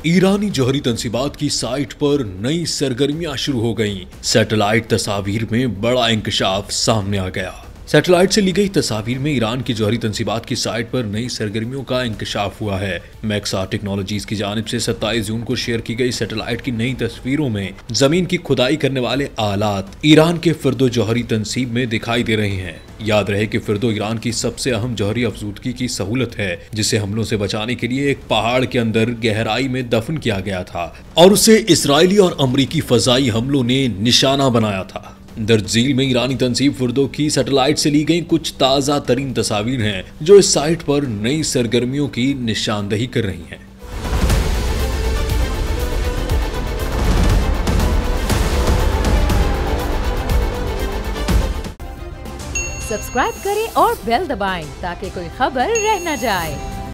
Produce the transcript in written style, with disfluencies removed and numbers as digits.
ईरानी जौहरी तंसीबात की साइट पर नई सरगर्मियां शुरू हो गईं। सैटेलाइट तस्वीर में बड़ा इंकशाफ सामने आ गया। सैटेलाइट से ली गई तस्वीर में ईरान की जौहरी तंसीबात की साइट पर नई सरगर्मियों का इंकशाफ हुआ है। मैक्सा टेक्नोलॉजीज की जानिब से 27 जून को शेयर की गई सैटेलाइट की नई तस्वीरों में जमीन की खुदाई करने वाले आलात ईरान के फिरदो जौहरी तंसीब में दिखाई दे रहे हैं। याद रहे कि फिरदो ईरान की सबसे अहम जौहरी अफजूदगी की सहूलत है, जिसे हमलों से बचाने के लिए एक पहाड़ के अंदर गहराई में दफन किया गया था और उसे इसराइली और अमरीकी फजाई हमलों ने निशाना बनाया था। दर्जील में ईरानी तंसीब फिरदो की सैटेलाइट से ली गई कुछ ताज़ा तरीन तस्वीर हैं जो इस साइट पर नई सरगर्मियों की निशानदही कर रही हैं। सब्सक्राइब करें और बेल दबाएं ताकि कोई खबर रह न जाए।